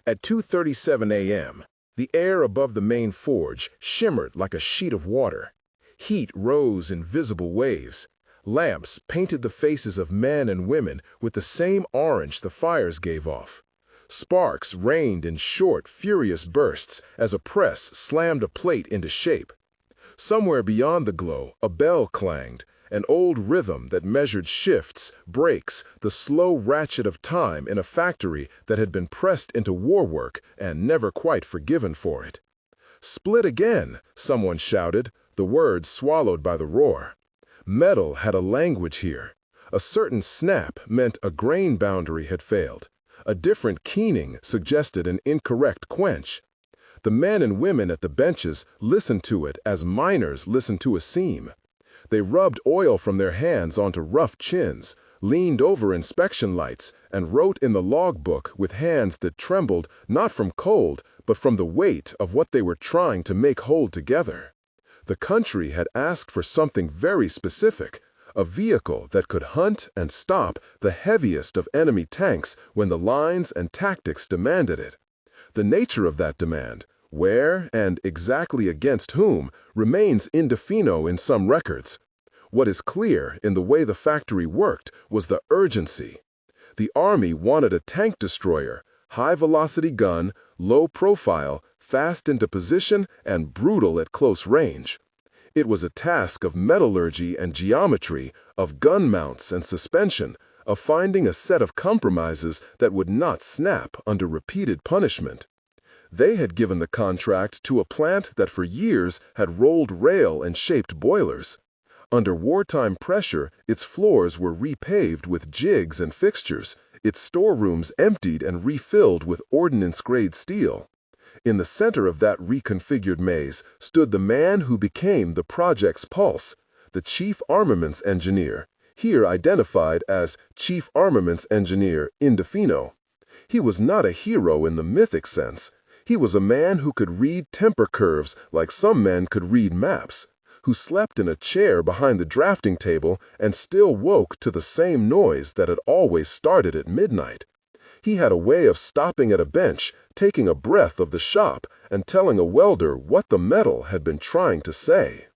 At 2:37 a.m., the air above the main forge shimmered like a sheet of water. Heat rose in visible waves. Lamps painted the faces of men and women with the same orange the fires gave off. Sparks rained in short, furious bursts as a press slammed a plate into shape. Somewhere beyond the glow, a bell clanged, an old rhythm that measured shifts, breaks, the slow ratchet of time in a factory that had been pressed into war work and never quite forgiven for it. "Split again," someone shouted, the words swallowed by the roar. Metal had a language here. A certain snap meant a grain boundary had failed. A different keening suggested an incorrect quench. The men and women at the benches listened to it as miners listen to a seam. They rubbed oil from their hands onto rough chins, leaned over inspection lights, and wrote in the logbook with hands that trembled not from cold, but from the weight of what they were trying to make hold together. The country had asked for something very specific, a vehicle that could hunt and stop the heaviest of enemy tanks when the lines and tactics demanded it. The nature of that demand, where and exactly against whom, remains indefinito in some records. What is clear in the way the factory worked was the urgency. The Army wanted a tank destroyer, high-velocity gun, low profile, fast into position, and brutal at close range. It was a task of metallurgy and geometry, of gun mounts and suspension, of finding a set of compromises that would not snap under repeated punishment. They had given the contract to a plant that for years had rolled rail and shaped boilers. Under wartime pressure, its floors were repaved with jigs and fixtures, its storerooms emptied and refilled with ordnance-grade steel. In the center of that reconfigured maze stood the man who became the project's pulse, the chief armaments engineer, here identified as Chief Armaments Engineer Indefino. He was not a hero in the mythic sense. He was a man who could read temper curves like some men could read maps, who slept in a chair behind the drafting table and still woke to the same noise that had always started at midnight. He had a way of stopping at a bench, taking a breath of the shop, and telling a welder what the metal had been trying to say.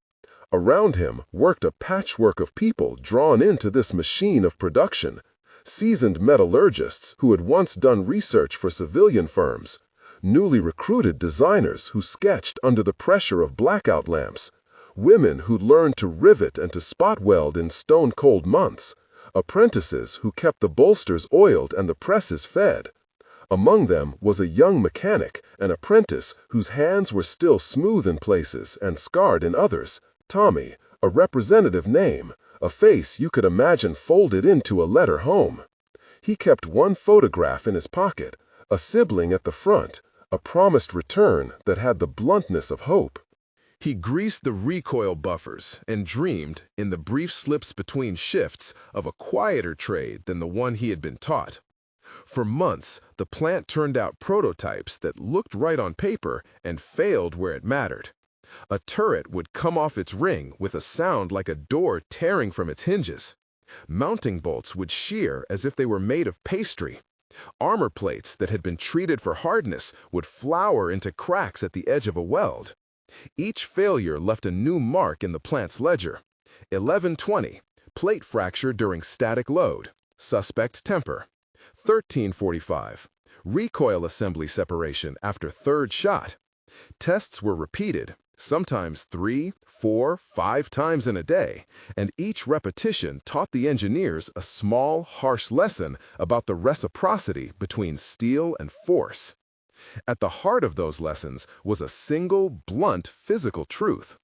Around him worked a patchwork of people drawn into this machine of production, seasoned metallurgists who had once done research for civilian firms, newly recruited designers who sketched under the pressure of blackout lamps, women who'd learned to rivet and to spot weld in stone-cold months, apprentices who kept the bolsters oiled and the presses fed. Among them was a young mechanic, an apprentice whose hands were still smooth in places and scarred in others. Tommy, a representative name, a face you could imagine folded into a letter home. He kept one photograph in his pocket, a sibling at the front, a promised return that had the bluntness of hope. He greased the recoil buffers and dreamed, in the brief slips between shifts, of a quieter trade than the one he had been taught. For months, the plant turned out prototypes that looked right on paper and failed where it mattered. A turret would come off its ring with a sound like a door tearing from its hinges. Mounting bolts would shear as if they were made of pastry. Armor plates that had been treated for hardness would flower into cracks at the edge of a weld. Each failure left a new mark in the plant's ledger. 11:20, plate fracture during static load, suspect temper. 13:45, recoil assembly separation after third shot. Tests were repeated, sometimes 3, 4, 5 times in a day, and each repetition taught the engineers a small, harsh lesson about the reciprocity between steel and force. At the heart of those lessons was a single, blunt physical truth.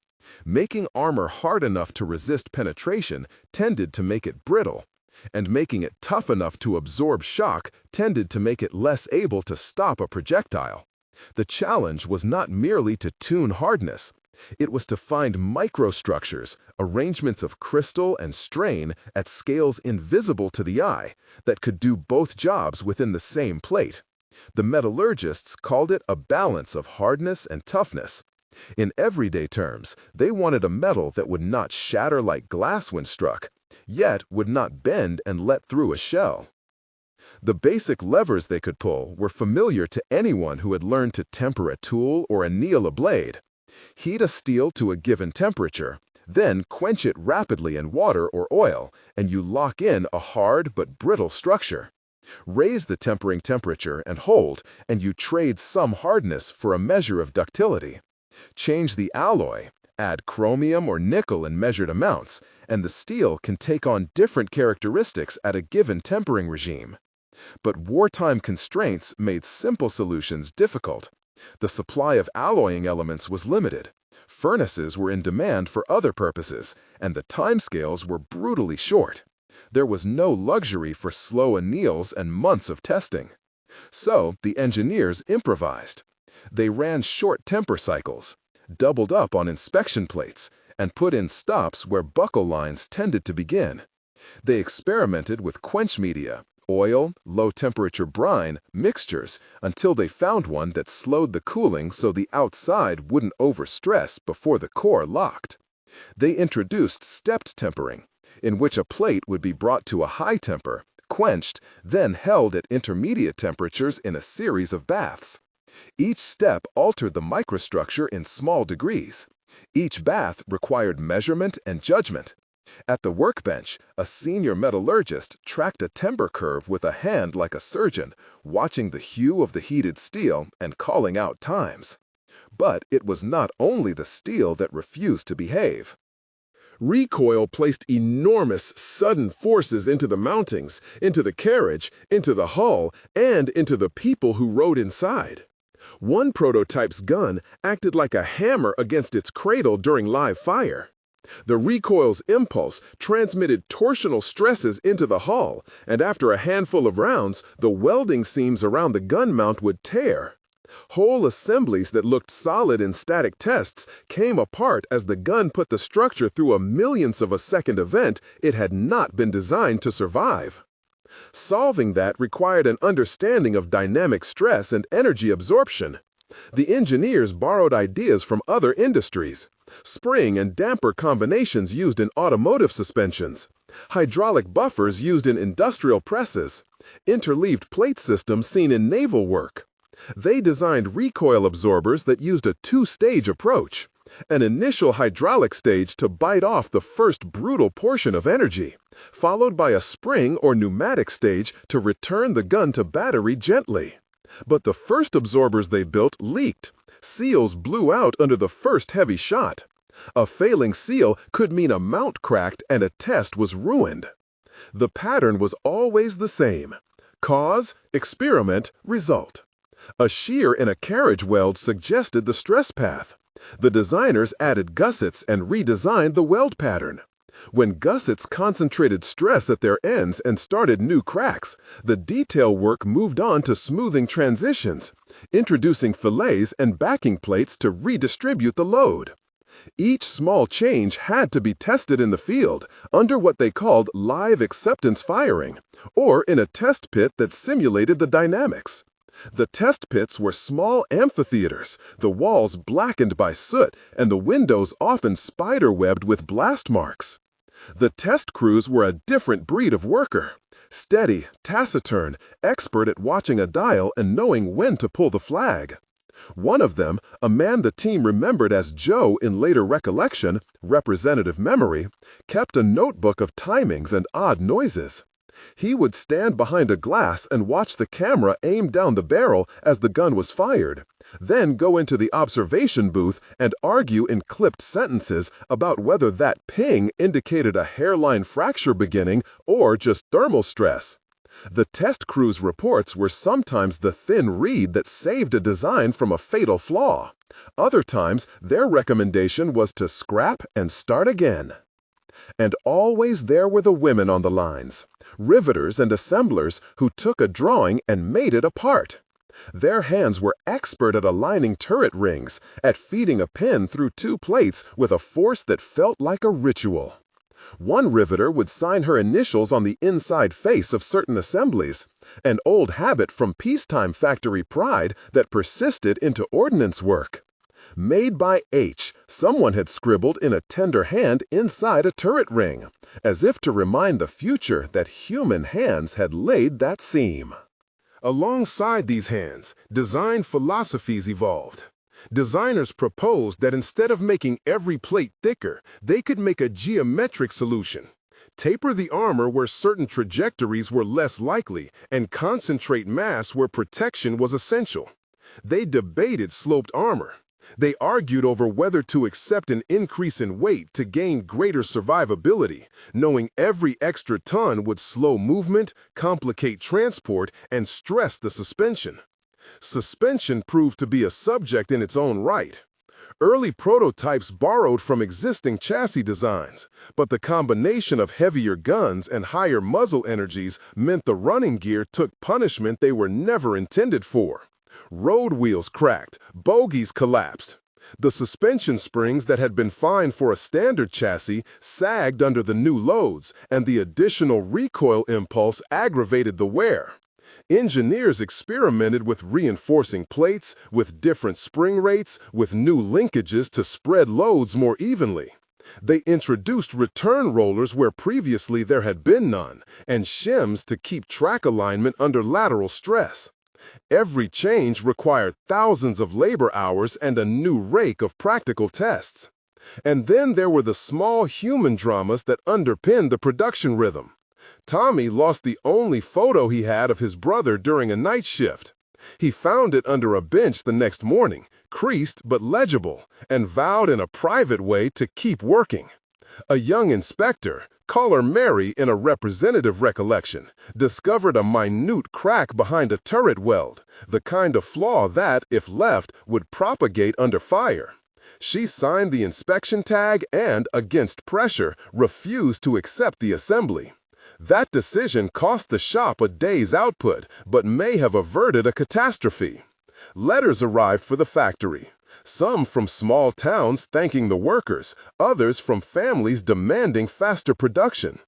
Making armor hard enough to resist penetration tended to make it brittle, and making it tough enough to absorb shock tended to make it less able to stop a projectile. The challenge was not merely to tune hardness. It was to find microstructures, arrangements of crystal and strain at scales invisible to the eye, that could do both jobs within the same plate. The metallurgists called it a balance of hardness and toughness. In everyday terms, they wanted a metal that would not shatter like glass when struck, yet would not bend and let through a shell. The basic levers they could pull were familiar to anyone who had learned to temper a tool or anneal a blade. Heat a steel to a given temperature, then quench it rapidly in water or oil, and you lock in a hard but brittle structure. Raise the tempering temperature and hold, and you trade some hardness for a measure of ductility. Change the alloy, add chromium or nickel in measured amounts, and the steel can take on different characteristics at a given tempering regime. But wartime constraints made simple solutions difficult. The supply of alloying elements was limited. Furnaces were in demand for other purposes, and the timescales were brutally short. There was no luxury for slow anneals and months of testing. So the engineers improvised. They ran short temper cycles, doubled up on inspection plates, and put in stops where buckle lines tended to begin. They experimented with quench media, oil, low-temperature brine, mixtures, until they found one that slowed the cooling so the outside wouldn't overstress before the core locked. They introduced stepped tempering, in which a plate would be brought to a high temper, quenched, then held at intermediate temperatures in a series of baths. Each step altered the microstructure in small degrees. Each bath required measurement and judgment. At the workbench, a senior metallurgist tracked a temper curve with a hand like a surgeon, watching the hue of the heated steel and calling out times. But it was not only the steel that refused to behave. Recoil placed enormous, sudden forces into the mountings, into the carriage, into the hull, and into the people who rode inside. One prototype's gun acted like a hammer against its cradle during live fire. The recoil's impulse transmitted torsional stresses into the hull, and after a handful of rounds, the welding seams around the gun mount would tear. Whole assemblies that looked solid in static tests came apart as the gun put the structure through a millionth of a second event it had not been designed to survive. Solving that required an understanding of dynamic stress and energy absorption. The engineers borrowed ideas from other industries. Spring and damper combinations used in automotive suspensions, hydraulic buffers used in industrial presses, interleaved plate systems seen in naval work. They designed recoil absorbers that used a two-stage approach, an initial hydraulic stage to bite off the first brutal portion of energy, followed by a spring or pneumatic stage to return the gun to battery gently. But the first absorbers they built leaked. Seals blew out under the first heavy shot. A failing seal could mean a mount cracked and a test was ruined. The pattern was always the same: cause, experiment, result. A shear in a carriage weld suggested the stress path. The designers added gussets and redesigned the weld pattern. When gussets concentrated stress at their ends and started new cracks, the detail work moved on to smoothing transitions, introducing fillets and backing plates to redistribute the load. Each small change had to be tested in the field under what they called live acceptance firing, or in a test pit that simulated the dynamics. The test pits were small amphitheaters, the walls blackened by soot, and the windows often spider-webbed with blast marks. The test crews were a different breed of worker: steady, taciturn, expert at watching a dial and knowing when to pull the flag. One of them, a man the team remembered as Joe in later recollection, representative memory, kept a notebook of timings and odd noises. He would stand behind a glass and watch the camera aim down the barrel as the gun was fired, then go into the observation booth and argue in clipped sentences about whether that ping indicated a hairline fracture beginning or just thermal stress. The test crew's reports were sometimes the thin reed that saved a design from a fatal flaw. Other times, their recommendation was to scrap and start again. And always there were the women on the lines, riveters and assemblers who took a drawing and made it a part. Their hands were expert at aligning turret rings, at feeding a pin through two plates with a force that felt like a ritual. One riveter would sign her initials on the inside face of certain assemblies, an old habit from peacetime factory pride that persisted into ordnance work. Made by H, someone had scribbled in a tender hand inside a turret ring, as if to remind the future that human hands had laid that seam. Alongside these hands, design philosophies evolved. Designers proposed that instead of making every plate thicker, they could make a geometric solution. Taper the armor where certain trajectories were less likely, and concentrate mass where protection was essential. They debated sloped armor. They argued over whether to accept an increase in weight to gain greater survivability, knowing every extra ton would slow movement, complicate transport, and stress the suspension. Suspension proved to be a subject in its own right. Early prototypes borrowed from existing chassis designs, but the combination of heavier guns and higher muzzle energies meant the running gear took punishment they were never intended for. Road wheels cracked, bogies collapsed. The suspension springs that had been fine for a standard chassis sagged under the new loads, and the additional recoil impulse aggravated the wear. Engineers experimented with reinforcing plates, with different spring rates, with new linkages to spread loads more evenly. They introduced return rollers where previously there had been none, and shims to keep track alignment under lateral stress. Every change required thousands of labor hours and a new rake of practical tests. And then there were the small human dramas that underpinned the production rhythm. Tommy lost the only photo he had of his brother during a night shift. He found it under a bench the next morning, creased but legible, and vowed in a private way to keep working. A young inspector, caller Mary in a representative recollection, discovered a minute crack behind a turret weld, the kind of flaw that, if left, would propagate under fire. She signed the inspection tag and, against pressure, refused to accept the assembly. That decision cost the shop a day's output, but may have averted a catastrophe. Letters arrived for the factory. Some from small towns thanking the workers, others from families demanding faster production.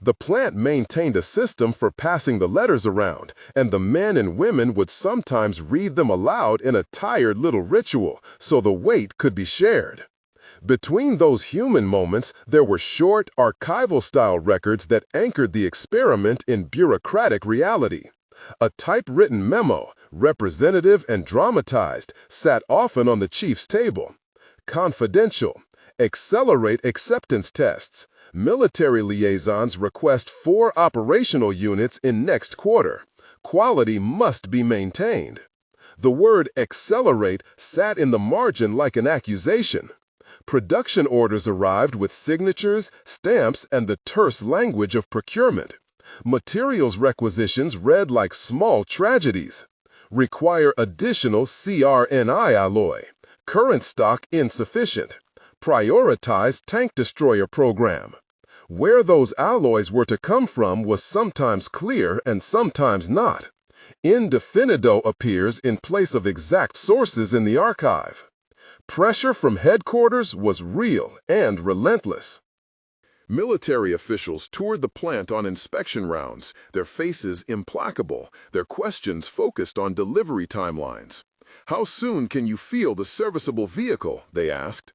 The plant maintained a system for passing the letters around, and the men and women would sometimes read them aloud in a tired little ritual so the weight could be shared. Between those human moments, there were short, archival-style records that anchored the experiment in bureaucratic reality. A typewritten memo, representative and dramatized, sat often on the chief's table. Confidential. Accelerate acceptance tests. Military liaisons request 4 operational units in next quarter. Quality must be maintained. The word accelerate sat in the margin like an accusation. Production orders arrived with signatures, stamps, and the terse language of procurement. Materials requisitions read like small tragedies. Require additional CRNI alloy. Current stock insufficient. Prioritize tank destroyer program. Where those alloys were to come from was sometimes clear and sometimes not. Indefinido appears in place of exact sources in the archive. Pressure from headquarters was real and relentless. Military officials toured the plant on inspection rounds, their faces implacable, their questions focused on delivery timelines. "How soon can you feel the serviceable vehicle?" they asked.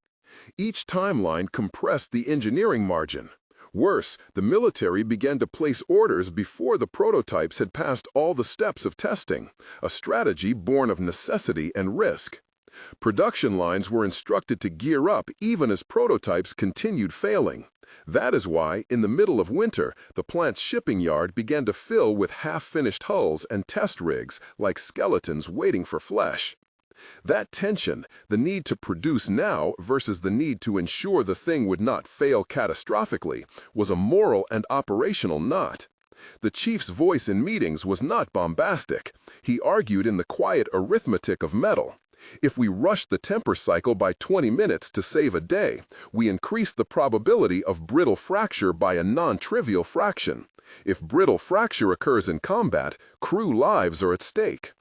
Each timeline compressed the engineering margin. Worse, the military began to place orders before the prototypes had passed all the steps of testing, a strategy born of necessity and risk. Production lines were instructed to gear up even as prototypes continued failing. That is why, in the middle of winter, the plant's shipping yard began to fill with half-finished hulls and test rigs like skeletons waiting for flesh. That tension, the need to produce now versus the need to ensure the thing would not fail catastrophically, was a moral and operational knot. The chief's voice in meetings was not bombastic. He argued in the quiet arithmetic of metal. If we rush the temper cycle by 20 minutes to save a day, we increase the probability of brittle fracture by a non-trivial fraction. If brittle fracture occurs in combat, crew lives are at stake.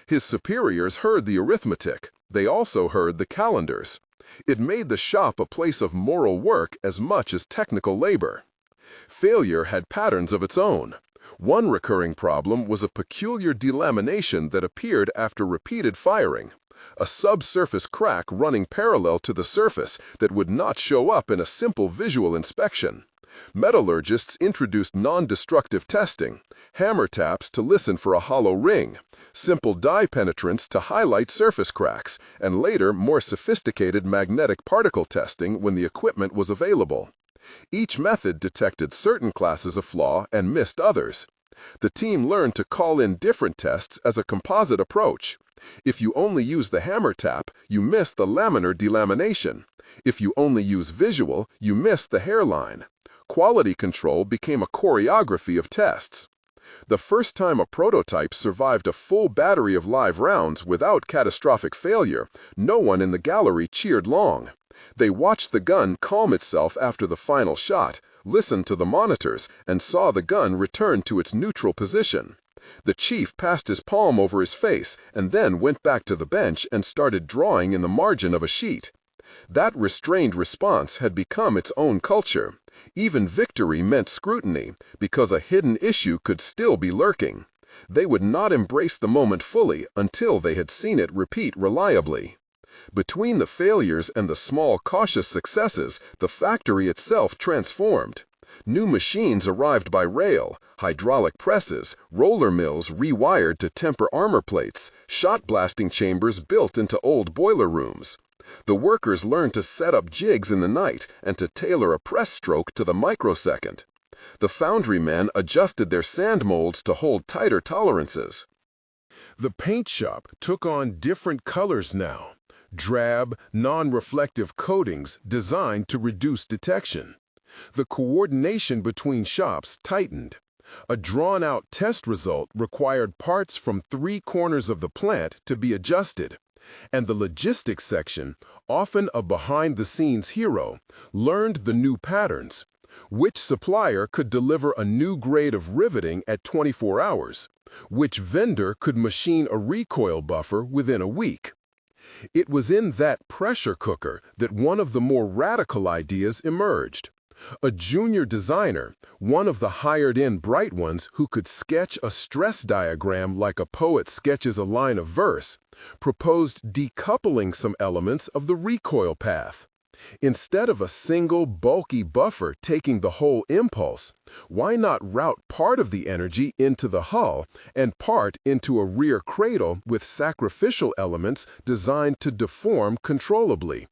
His superiors heard the arithmetic. They also heard the calendars. It made the shop a place of moral work as much as technical labor. Failure had patterns of its own. One recurring problem was a peculiar delamination that appeared after repeated firing, a subsurface crack running parallel to the surface that would not show up in a simple visual inspection. Metallurgists introduced non-destructive testing, hammer taps to listen for a hollow ring, simple dye penetrants to highlight surface cracks, and later more sophisticated magnetic particle testing when the equipment was available. Each method detected certain classes of flaw and missed others. The team learned to call in different tests as a composite approach. If you only use the hammer tap, you miss the laminar delamination. If you only use visual, you miss the hairline. Quality control became a choreography of tests. The first time a prototype survived a full battery of live rounds without catastrophic failure, no one in the gallery cheered long. They watched the gun calm itself after the final shot, listened to the monitors, and saw the gun return to its neutral position. The chief passed his palm over his face and then went back to the bench and started drawing in the margin of a sheet. That restrained response had become its own culture. Even victory meant scrutiny, because a hidden issue could still be lurking. They would not embrace the moment fully until they had seen it repeat reliably. Between the failures and the small, cautious successes, the factory itself transformed. New machines arrived by rail, hydraulic presses, roller mills rewired to temper armor plates, shot blasting chambers built into old boiler rooms. The workers learned to set up jigs in the night and to tailor a press stroke to the microsecond. The foundry men adjusted their sand molds to hold tighter tolerances. The paint shop took on different colors now. Drab, non-reflective coatings designed to reduce detection. The coordination between shops tightened. A drawn-out test result required parts from 3 corners of the plant to be adjusted. And the logistics section, often a behind-the-scenes hero, learned the new patterns. Which supplier could deliver a new grade of riveting at 24 hours? Which vendor could machine a recoil buffer within a week? It was in that pressure cooker that one of the more radical ideas emerged. A junior designer, one of the hired-in bright ones who could sketch a stress diagram like a poet sketches a line of verse, proposed decoupling some elements of the recoil path. Instead of a single, bulky buffer taking the whole impulse, why not route part of the energy into the hull and part into a rear cradle with sacrificial elements designed to deform controllably?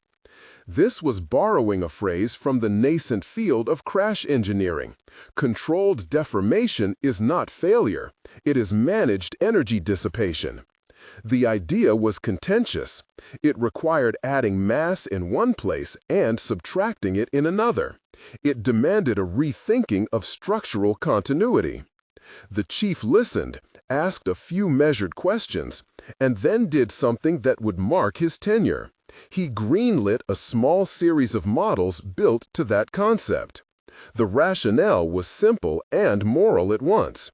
This was borrowing a phrase from the nascent field of crash engineering. Controlled deformation is not failure, it is managed energy dissipation. The idea was contentious. It required adding mass in one place and subtracting it in another. It demanded a rethinking of structural continuity. The chief listened, asked a few measured questions, and then did something that would mark his tenure. He greenlit a small series of models built to that concept. The rationale was simple and moral at once.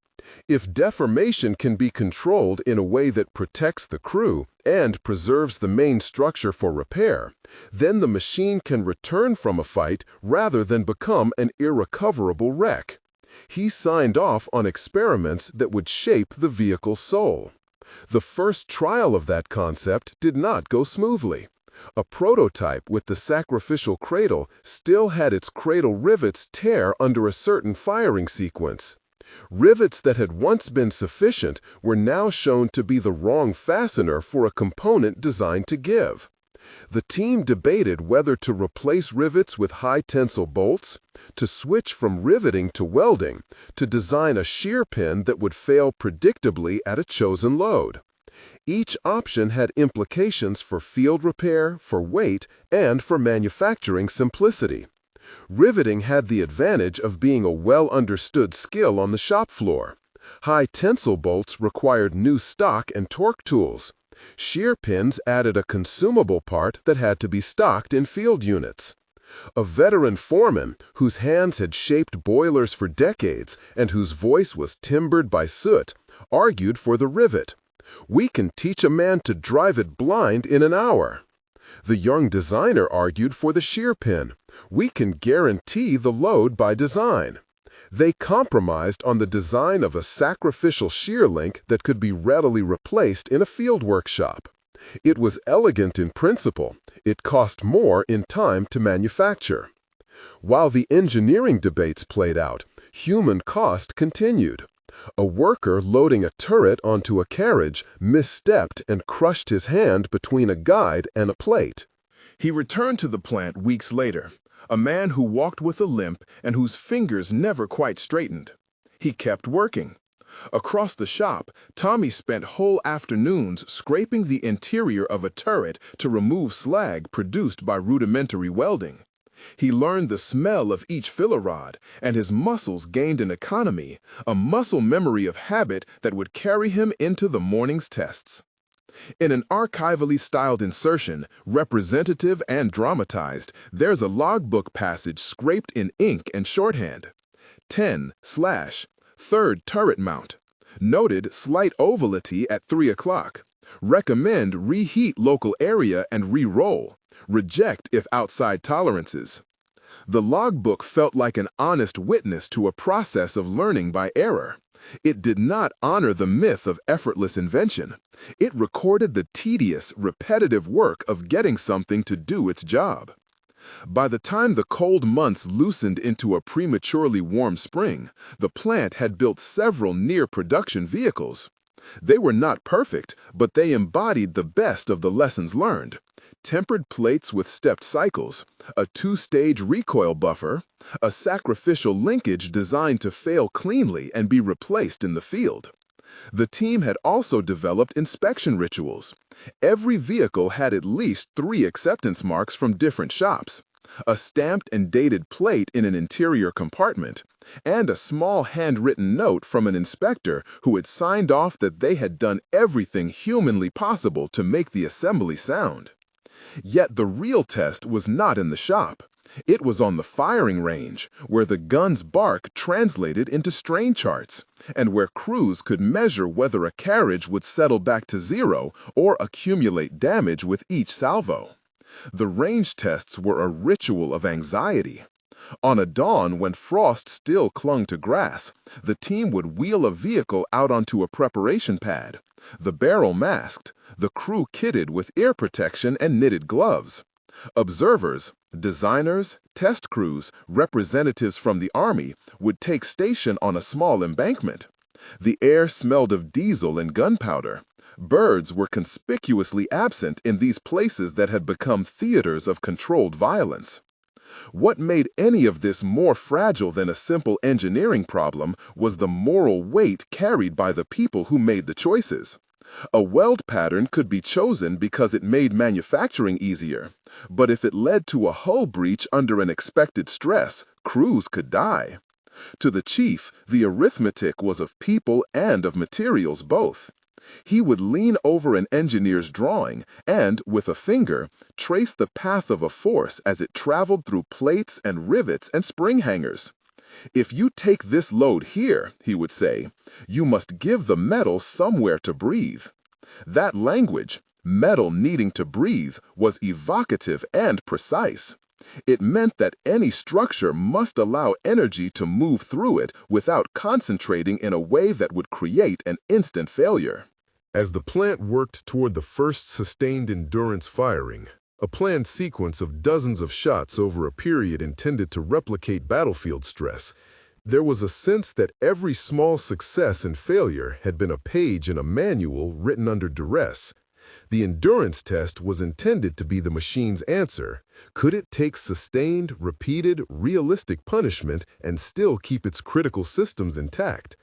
If deformation can be controlled in a way that protects the crew and preserves the main structure for repair, then the machine can return from a fight rather than become an irrecoverable wreck. He signed off on experiments that would shape the vehicle's soul. The first trial of that concept did not go smoothly. A prototype with the sacrificial cradle still had its cradle rivets tear under a certain firing sequence. Rivets that had once been sufficient were now shown to be the wrong fastener for a component designed to give. The team debated whether to replace rivets with high-tensile bolts, to switch from riveting to welding, to design a shear pin that would fail predictably at a chosen load. Each option had implications for field repair, for weight, and for manufacturing simplicity. Riveting had the advantage of being a well-understood skill on the shop floor. High-tensile bolts required new stock and torque tools. Shear pins added a consumable part that had to be stocked in field units. A veteran foreman, whose hands had shaped boilers for decades and whose voice was timbered by soot, argued for the rivet. "We can teach a man to drive it blind in an hour." The young designer argued for the shear pin. "We can guarantee the load by design." They compromised on the design of a sacrificial shear link that could be readily replaced in a field workshop. It was elegant in principle. It cost more in time to manufacture. While the engineering debates played out, human cost continued. A worker loading a turret onto a carriage misstepped and crushed his hand between a guide and a plate. He returned to the plant weeks later, a man who walked with a limp and whose fingers never quite straightened. He kept working. Across the shop, Tommy spent whole afternoons scraping the interior of a turret to remove slag produced by rudimentary welding. He learned the smell of each filler rod, and his muscles gained an economy, a muscle memory of habit that would carry him into the morning's tests. In an archivally styled insertion, representative and dramatized, there's a logbook passage scraped in ink and shorthand. 10/3rd turret mount. Noted slight ovality at 3 o'clock. Recommend reheat local area and re-roll. Reject if outside tolerances. The logbook felt like an honest witness to a process of learning by error. It did not honor the myth of effortless invention. It recorded the tedious, repetitive work of getting something to do its job. By the time the cold months loosened into a prematurely warm spring, the plant had built several near-production vehicles. They were not perfect, but they embodied the best of the lessons learned. Tempered plates with stepped cycles, a 2-stage recoil buffer, a sacrificial linkage designed to fail cleanly and be replaced in the field. The team had also developed inspection rituals. Every vehicle had at least 3 acceptance marks from different shops, a stamped and dated plate in an interior compartment, and a small handwritten note from an inspector who had signed off that they had done everything humanly possible to make the assembly sound. Yet the real test was not in the shop. It was on the firing range, where the gun's bark translated into strain charts, and where crews could measure whether a carriage would settle back to 0 or accumulate damage with each salvo. The range tests were a ritual of anxiety. On a dawn when frost still clung to grass, the team would wheel a vehicle out onto a preparation pad, the barrel masked, the crew kitted with ear protection and knitted gloves. Observers, designers, test crews, representatives from the Army would take station on a small embankment. The air smelled of diesel and gunpowder. Birds were conspicuously absent in these places that had become theaters of controlled violence. What made any of this more fragile than a simple engineering problem was the moral weight carried by the people who made the choices. A weld pattern could be chosen because it made manufacturing easier, but if it led to a hull breach under an expected stress, crews could die. To the chief, the arithmetic was of people and of materials both. He would lean over an engineer's drawing and, with a finger, trace the path of a force as it traveled through plates and rivets and spring hangers. If you take this load here, he would say, you must give the metal somewhere to breathe. That language, metal needing to breathe, was evocative and precise. It meant that any structure must allow energy to move through it without concentrating in a way that would create an instant failure. As the plant worked toward the first sustained endurance firing, a planned sequence of dozens of shots over a period intended to replicate battlefield stress, there was a sense that every small success and failure had been a page in a manual written under duress. The endurance test was intended to be the machine's answer. Could it take sustained, repeated, realistic punishment and still keep its critical systems intact?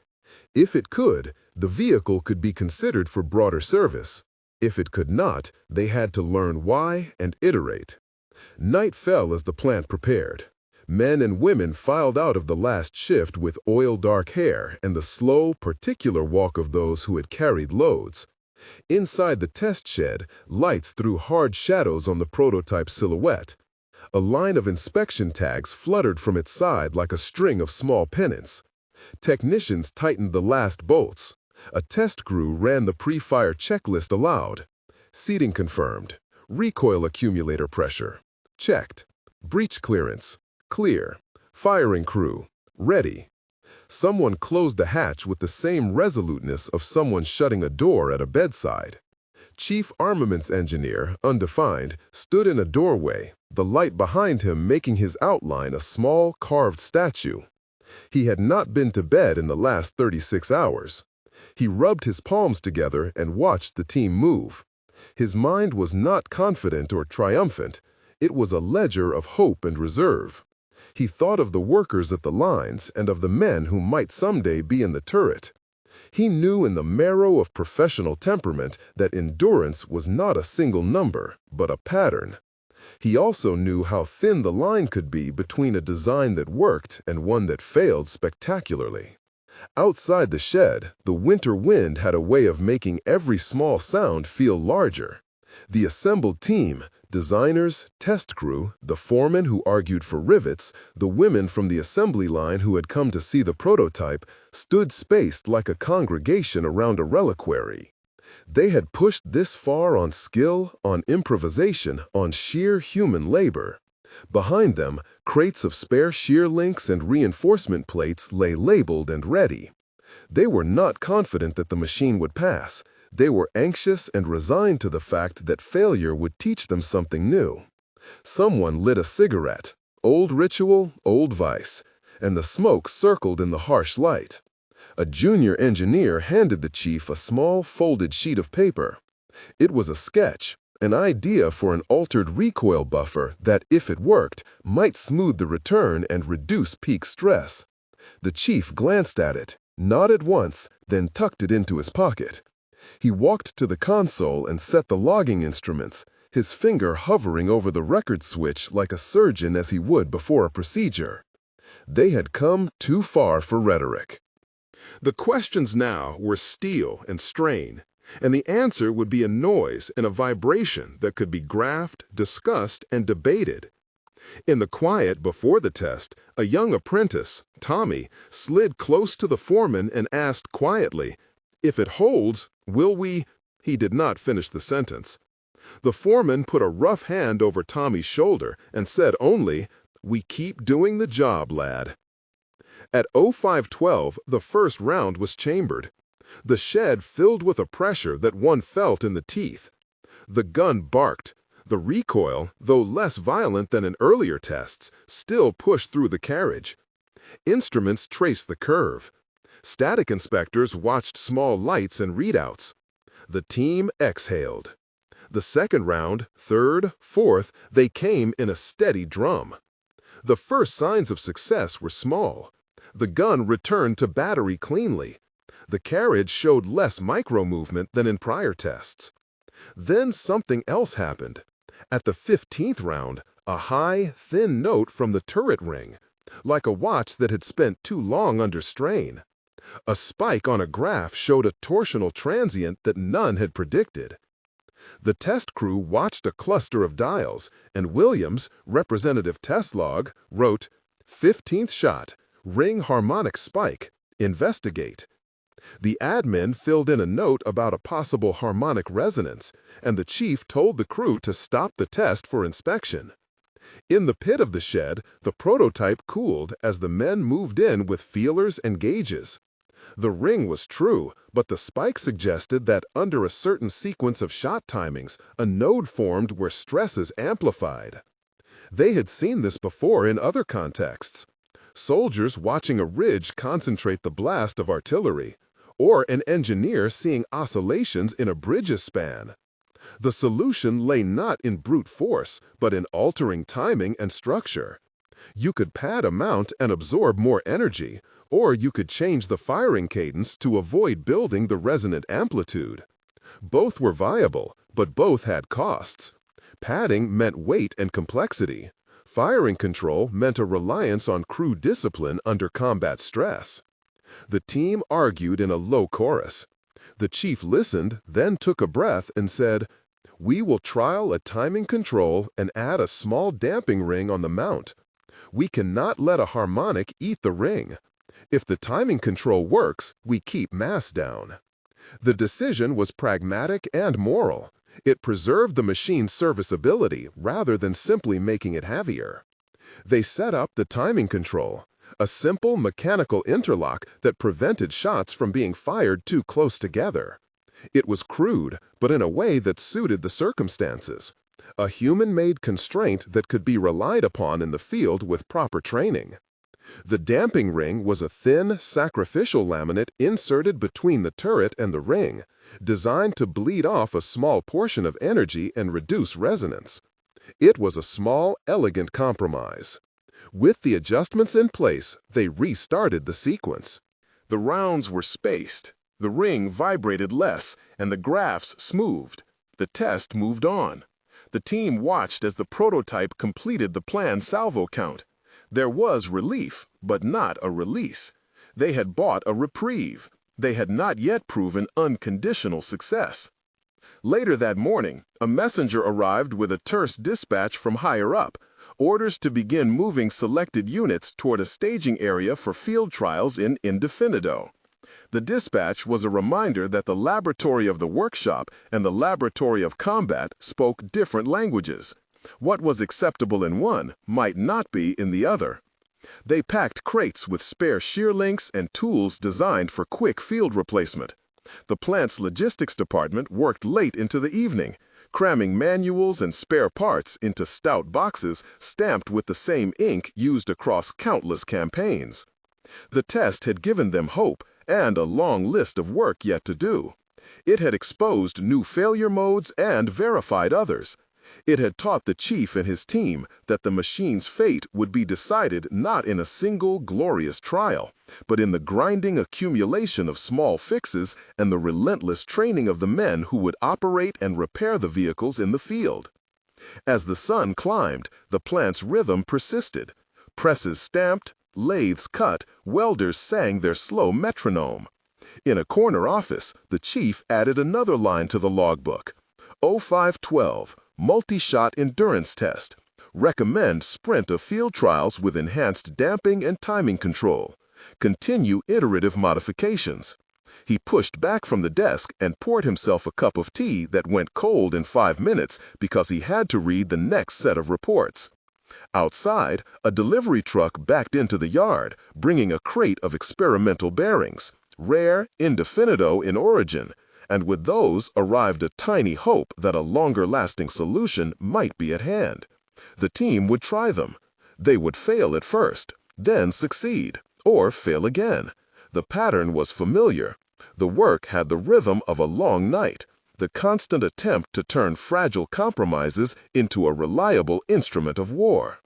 If it could, the vehicle could be considered for broader service. If it could not, they had to learn why and iterate. Night fell as the plant prepared. Men and women filed out of the last shift with oil-dark hair and the slow, particular walk of those who had carried loads. Inside the test shed, lights threw hard shadows on the prototype silhouette. A line of inspection tags fluttered from its side like a string of small pennants. Technicians tightened the last bolts. A test crew ran the pre-fire checklist aloud. Seating confirmed. Recoil accumulator pressure. Checked. Breach clearance. Clear. Firing crew. Ready. Someone closed the hatch with the same resoluteness of someone shutting a door at a bedside. Chief Armaments Engineer, undefined, stood in a doorway, the light behind him making his outline a small, carved statue. He had not been to bed in the last 36 hours. He rubbed his palms together and watched the team move. His mind was not confident or triumphant. It was a ledger of hope and reserve. He thought of the workers at the lines and of the men who might someday be in the turret. He knew in the marrow of professional temperament that endurance was not a single number, but a pattern. He also knew how thin the line could be between a design that worked and one that failed spectacularly. Outside the shed, the winter wind had a way of making every small sound feel larger. The assembled team, designers, test crew, the foreman who argued for rivets, the women from the assembly line who had come to see the prototype, stood spaced like a congregation around a reliquary. They had pushed this far on skill, on improvisation, on sheer human labor. Behind them, crates of spare shear links and reinforcement plates lay labeled and ready. They were not confident that the machine would pass. They were anxious and resigned to the fact that failure would teach them something new. Someone lit a cigarette, old ritual, old vice, and the smoke circled in the harsh light. A junior engineer handed the chief a small folded sheet of paper. It was a sketch, an idea for an altered recoil buffer that, if it worked, might smooth the return and reduce peak stress. The chief glanced at it, nodded once, then tucked it into his pocket. He walked to the console and set the logging instruments, his finger hovering over the record switch like a surgeon as he would before a procedure. They had come too far for rhetoric. The questions now were steel and strain, and the answer would be a noise and a vibration that could be graphed, discussed, and debated. In the quiet before the test, a young apprentice, Tommy, slid close to the foreman and asked quietly, "If it holds, will we—" He did not finish the sentence. The foreman put a rough hand over Tommy's shoulder and said only, "We keep doing the job, lad." At 05:12, the first round was chambered. The shed filled with a pressure that one felt in the teeth. The gun barked. The recoil, though less violent than in earlier tests, still pushed through the carriage. Instruments traced the curve. Static inspectors watched small lights and readouts. The team exhaled. The second round, third, fourth, they came in a steady drum. The first signs of success were small. The gun returned to battery cleanly. The carriage showed less micro-movement than in prior tests. Then something else happened. At the 15th round, a high, thin note from the turret ring, like a watch that had spent too long under strain. A spike on a graph showed a torsional transient that none had predicted. The test crew watched a cluster of dials, and Williams, representative test log, wrote, "15th shot, ring harmonic spike, investigate." The admin filled in a note about a possible harmonic resonance, and the chief told the crew to stop the test for inspection. In the pit of the shed, the prototype cooled as the men moved in with feelers and gauges. The ring was true, but the spike suggested that under a certain sequence of shot timings, a node formed where stresses amplified. They had seen this before in other contexts. Soldiers watching a ridge concentrate the blast of artillery, or an engineer seeing oscillations in a bridge's span. The solution lay not in brute force, but in altering timing and structure. You could pad a mount and absorb more energy, or you could change the firing cadence to avoid building the resonant amplitude. Both were viable, but both had costs. Padding meant weight and complexity. Firing control meant a reliance on crew discipline under combat stress. The team argued in a low chorus. The chief listened, then took a breath and said, "We will trial a timing control and add a small damping ring on the mount. We cannot let a harmonic eat the ring. If the timing control works, we keep mass down." The decision was pragmatic and moral. It preserved the machine's serviceability rather than simply making it heavier. They set up the timing control. A simple mechanical interlock that prevented shots from being fired too close together. It was crude, but in a way that suited the circumstances. A human-made constraint that could be relied upon in the field with proper training. The damping ring was a thin, sacrificial laminate inserted between the turret and the ring, designed to bleed off a small portion of energy and reduce resonance. It was a small, elegant compromise. With the adjustments in place, they restarted the sequence. The rounds were spaced, the ring vibrated less, and the graphs smoothed. The test moved on. The team watched as the prototype completed the planned salvo count. There was relief, but not a release. They had bought a reprieve. They had not yet proven unconditional success. Later that morning, a messenger arrived with a terse dispatch from higher up, orders to begin moving selected units toward a staging area for field trials in Indefinido. The dispatch was a reminder that the laboratory of the workshop and the laboratory of combat spoke different languages. What was acceptable in one might not be in the other. They packed crates with spare shear links and tools designed for quick field replacement. The plant's logistics department worked late into the evening, cramming manuals and spare parts into stout boxes stamped with the same ink used across countless campaigns. The test had given them hope and a long list of work yet to do. It had exposed new failure modes and verified others. It had taught the chief and his team that the machine's fate would be decided not in a single glorious trial, but in the grinding accumulation of small fixes and the relentless training of the men who would operate and repair the vehicles in the field. As the sun climbed, the plant's rhythm persisted. Presses stamped, lathes cut, welders sang their slow metronome. In a corner office, the chief added another line to the logbook. 0512, multi-shot endurance test. Recommend sprint of field trials with enhanced damping and timing control. Continue iterative modifications. He pushed back from the desk and poured himself a cup of tea that went cold in 5 minutes because he had to read the next set of reports. Outside, a delivery truck backed into the yard, bringing a crate of experimental bearings, rare, indefinito in origin, and with those arrived a tiny hope that a longer-lasting solution might be at hand. The team would try them. They would fail at first, then succeed, or fail again. The pattern was familiar. The work had the rhythm of a long night, the constant attempt to turn fragile compromises into a reliable instrument of war.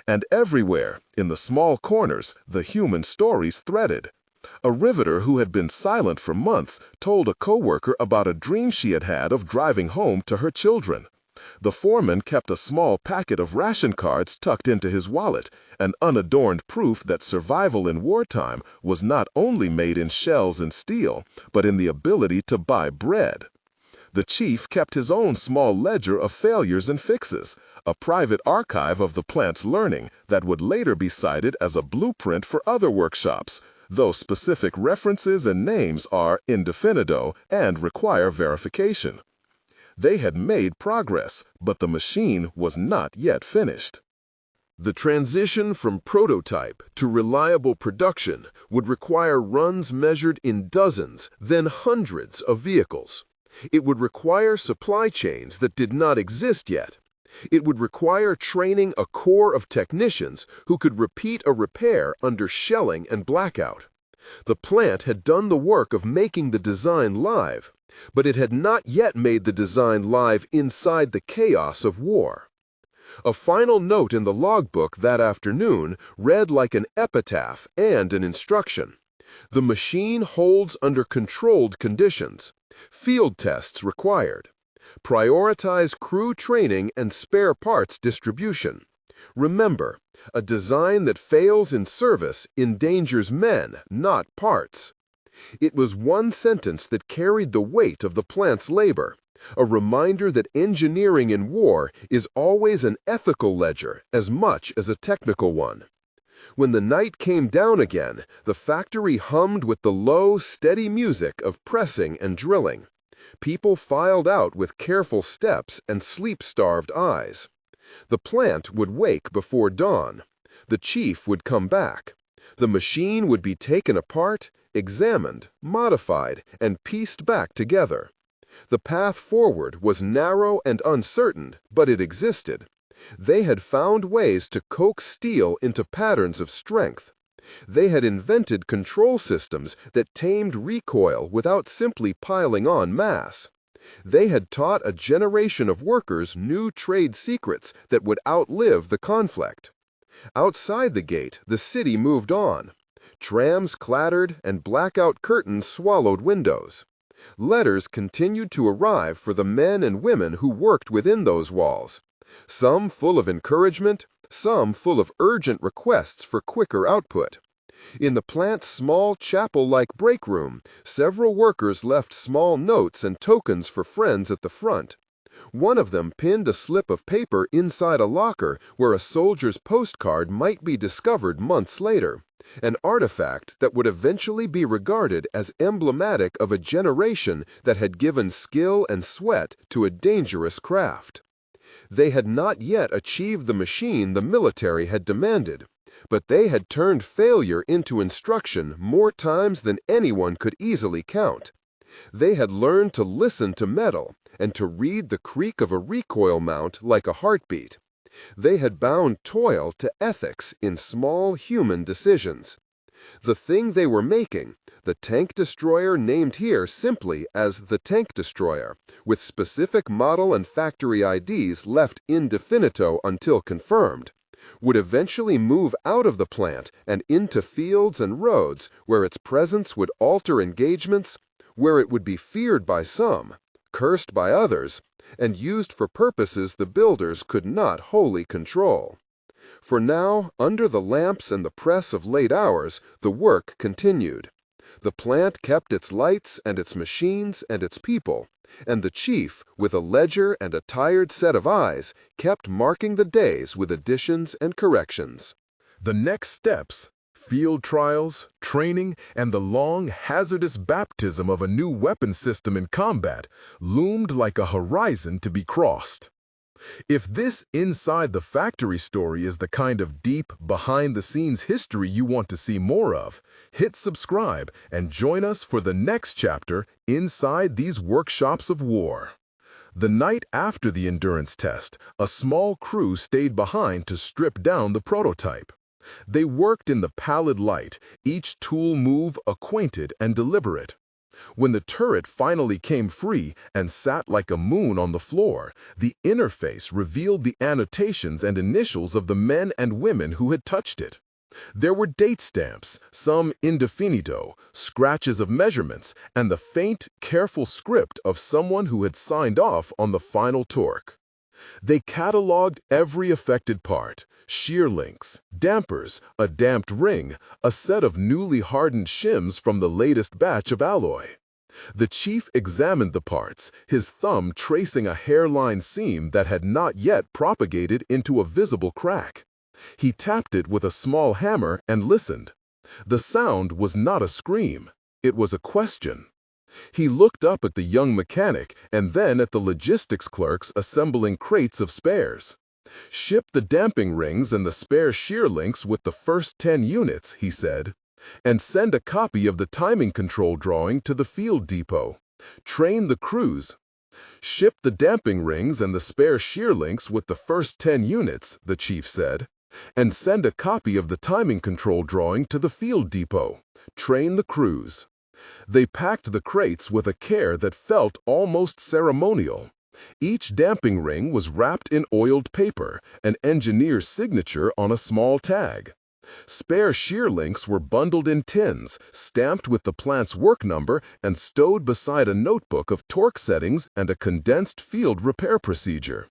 And everywhere, in the small corners, the human stories threaded. A riveter who had been silent for months told a coworker about a dream she had had of driving home to her children. The foreman kept a small packet of ration cards tucked into his wallet, an unadorned proof that survival in wartime was not only made in shells and steel, but in the ability to buy bread. The chief kept his own small ledger of failures and fixes, a private archive of the plant's learning that would later be cited as a blueprint for other workshops, though specific references and names are indefinido and require verification. They had made progress, but the machine was not yet finished. The transition from prototype to reliable production would require runs measured in dozens, then hundreds of vehicles. It would require supply chains that did not exist yet. It would require training a core of technicians who could repeat a repair under shelling and blackout. The plant had done the work of making the design live, but it had not yet made the design live inside the chaos of war. A final note in the logbook that afternoon read like an epitaph and an instruction. The machine holds under controlled conditions. Field tests required. Prioritize crew training and spare parts distribution. Remember, a design that fails in service endangers men, not parts. It was one sentence that carried the weight of the plant's labor, a reminder that engineering in war is always an ethical ledger as much as a technical one. When the night came down again, the factory hummed with the low, steady music of pressing and drilling. People filed out with careful steps and sleep-starved eyes. The plant would wake before dawn. The chief would come back. The machine would be taken apart, examined, modified, and pieced back together. The path forward was narrow and uncertain, but it existed. They had found ways to coax steel into patterns of strength. They had invented control systems that tamed recoil without simply piling on mass. They had taught a generation of workers new trade secrets that would outlive the conflict. Outside the gate, the city moved on. Trams clattered and blackout curtains swallowed windows. Letters continued to arrive for the men and women who worked within those walls, some full of encouragement, some full of urgent requests for quicker output. In the plant's small chapel-like break room, several workers left small notes and tokens for friends at the front. One of them pinned a slip of paper inside a locker where a soldier's postcard might be discovered months later, an artifact that would eventually be regarded as emblematic of a generation that had given skill and sweat to a dangerous craft. They had not yet achieved the machine the military had demanded, but they had turned failure into instruction more times than anyone could easily count. They had learned to listen to metal and to read the creak of a recoil mount like a heartbeat. They had bound toil to ethics in small human decisions. The thing they were making, the tank destroyer named here simply as the tank destroyer, with specific model and factory IDs left indefinito until confirmed, would eventually move out of the plant and into fields and roads where its presence would alter engagements, where it would be feared by some, cursed by others, and used for purposes the builders could not wholly control. For now, under the lamps and the press of late hours, the work continued. The plant kept its lights and its machines and its people, and the chief, with a ledger and a tired set of eyes, kept marking the days with additions and corrections. The next steps, field trials, training, and the long, hazardous baptism of a new weapon system in combat, loomed like a horizon to be crossed. If this inside the factory story is the kind of deep, behind-the-scenes history you want to see more of, hit subscribe and join us for the next chapter inside these workshops of war. The night after the endurance test, a small crew stayed behind to strip down the prototype. They worked in the pallid light, each tool move acquainted and deliberate. When the turret finally came free and sat like a moon on the floor, the interface revealed the annotations and initials of the men and women who had touched it. There were date stamps, some indefinito, scratches of measurements, and the faint, careful script of someone who had signed off on the final torque. They cataloged every affected part: shear links, dampers, a damped ring, a set of newly hardened shims from the latest batch of alloy. The chief examined the parts, his thumb tracing a hairline seam that had not yet propagated into a visible crack. He tapped it with a small hammer and listened. The sound was not a scream, it was a question. He looked up at the young mechanic and then at the logistics clerks assembling crates of spares. "Ship the damping rings and the spare shear links with the first 10 units, he said, "and send a copy of the timing control drawing to the field depot. Train the crews." "Ship the damping rings and the spare shear links with the first 10 units, the chief said, "and send a copy of the timing control drawing to the field depot. Train the crews." They packed the crates with a care that felt almost ceremonial. Each damping ring was wrapped in oiled paper, an engineer's signature on a small tag. Spare shear links were bundled in tins, stamped with the plant's work number, and stowed beside a notebook of torque settings and a condensed field repair procedure.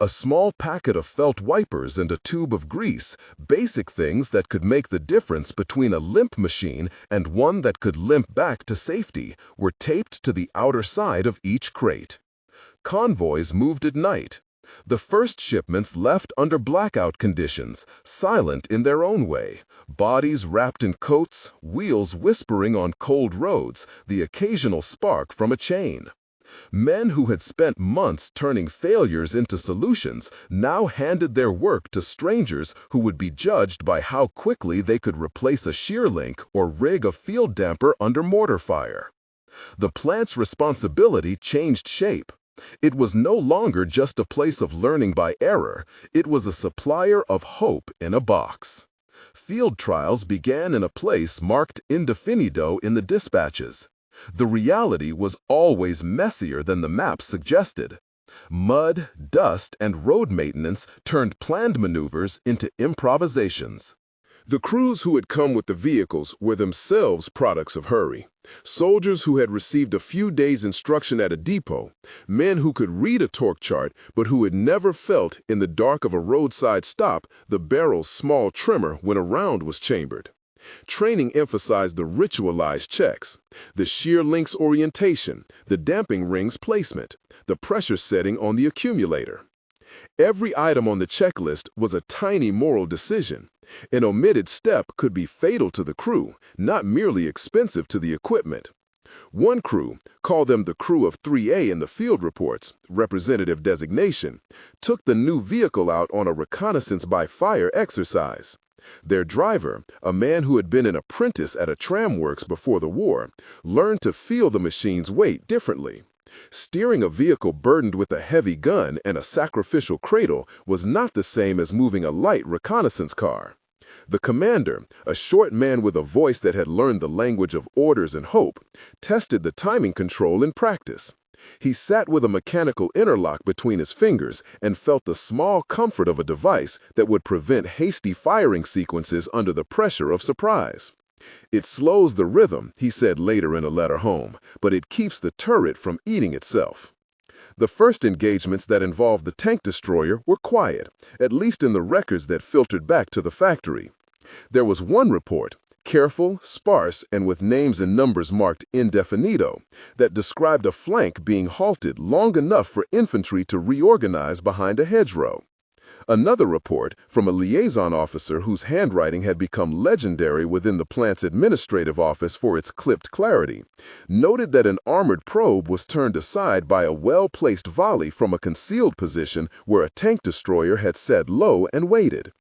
A small packet of felt wipers and a tube of grease, basic things that could make the difference between a limp machine and one that could limp back to safety, were taped to the outer side of each crate. Convoys moved at night. The first shipments left under blackout conditions, silent in their own way, bodies wrapped in coats, wheels whispering on cold roads, the occasional spark from a chain. Men who had spent months turning failures into solutions now handed their work to strangers who would be judged by how quickly they could replace a shear link or rig a field damper under mortar fire. The plant's responsibility changed shape. It was no longer just a place of learning by error, it was a supplier of hope in a box. Field trials began in a place marked indefinido in the dispatches. The reality was always messier than the maps suggested. Mud, dust, and road maintenance turned planned maneuvers into improvisations. The crews who had come with the vehicles were themselves products of hurry. Soldiers who had received a few days' instruction at a depot, men who could read a torque chart but who had never felt, in the dark of a roadside stop, the barrel's small tremor when a round was chambered. Training emphasized the ritualized checks, the shear link's orientation, the damping ring's placement, the pressure setting on the accumulator. Every item on the checklist was a tiny moral decision. An omitted step could be fatal to the crew, not merely expensive to the equipment. One crew, called them the crew of 3A in the field reports, representative designation, took the new vehicle out on a reconnaissance by fire exercise. Their driver, a man who had been an apprentice at a tramworks before the war, learned to feel the machine's weight differently. Steering a vehicle burdened with a heavy gun and a sacrificial cradle was not the same as moving a light reconnaissance car. The commander, a short man with a voice that had learned the language of orders and hope, tested the timing control in practice. He sat with a mechanical interlock between his fingers and felt the small comfort of a device that would prevent hasty firing sequences under the pressure of surprise. "It slows the rhythm," he said later in a letter home, "but it keeps the turret from eating itself." The first engagements that involved the tank destroyer were quiet, at least in the records that filtered back to the factory. There was one report, careful, sparse, and with names and numbers marked indefinido, that described a flank being halted long enough for infantry to reorganize behind a hedgerow. Another report, from a liaison officer whose handwriting had become legendary within the plant's administrative office for its clipped clarity, noted that an armored probe was turned aside by a well-placed volley from a concealed position where a tank destroyer had set low and waited.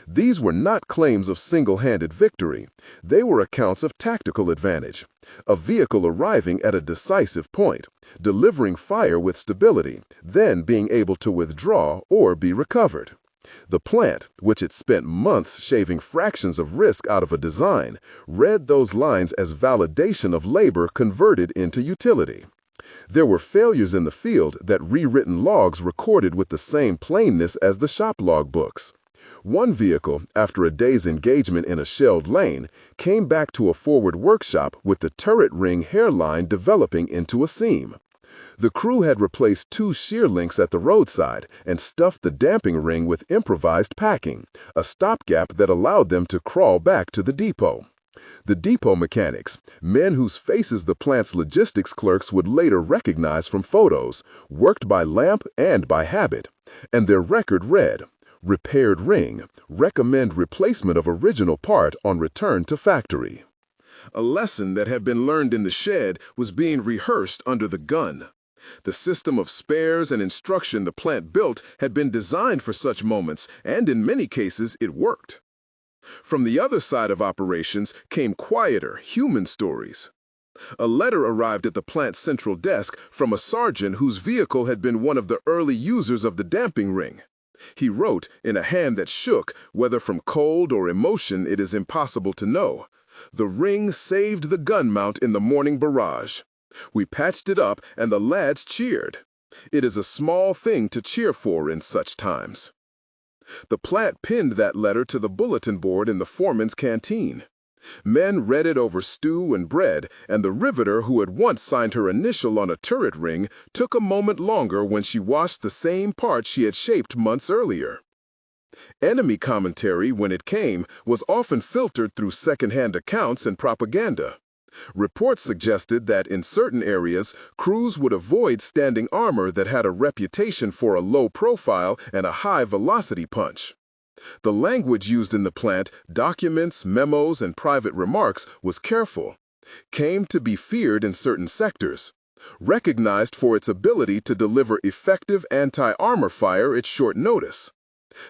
These were not claims of single-handed victory. They were accounts of tactical advantage. A vehicle arriving at a decisive point, delivering fire with stability, then being able to withdraw or be recovered. The plant, which had spent months shaving fractions of risk out of a design, read those lines as validation of labor converted into utility. There were failures in the field that rewritten logs recorded with the same plainness as the shop log books. One vehicle, after a day's engagement in a shelled lane, came back to a forward workshop with the turret ring hairline developing into a seam. The crew had replaced 2 shear links at the roadside and stuffed the damping ring with improvised packing, a stopgap that allowed them to crawl back to the depot. The depot mechanics, men whose faces the plant's logistics clerks would later recognize from photos, worked by lamp and by habit, and their record read, "Repaired ring. Recommend replacement of original part on return to factory." A lesson that had been learned in the shed was being rehearsed under the gun. The system of spares and instruction the plant built had been designed for such moments, and in many cases it worked. From the other side of operations came quieter, human stories. A letter arrived at the plant's central desk from a sergeant whose vehicle had been one of the early users of the damping ring. He wrote, in a hand that shook, whether from cold or emotion it is impossible to know, "The ring saved the gun mount in the morning barrage. We patched it up and the lads cheered. It is a small thing to cheer for in such times." The plant pinned that letter to the bulletin board in the foreman's canteen. Men read it over stew and bread, and the riveter who had once signed her initial on a turret ring took a moment longer when she washed the same part she had shaped months earlier. Enemy commentary, when it came, was often filtered through second-hand accounts and propaganda. Reports suggested that in certain areas, crews would avoid standing armor that had a reputation for a low profile and a high velocity punch. The language used in the plant, documents, memos, and private remarks, was careful. Came to be feared in certain sectors. recognized for its ability to deliver effective anti-armor fire at short notice.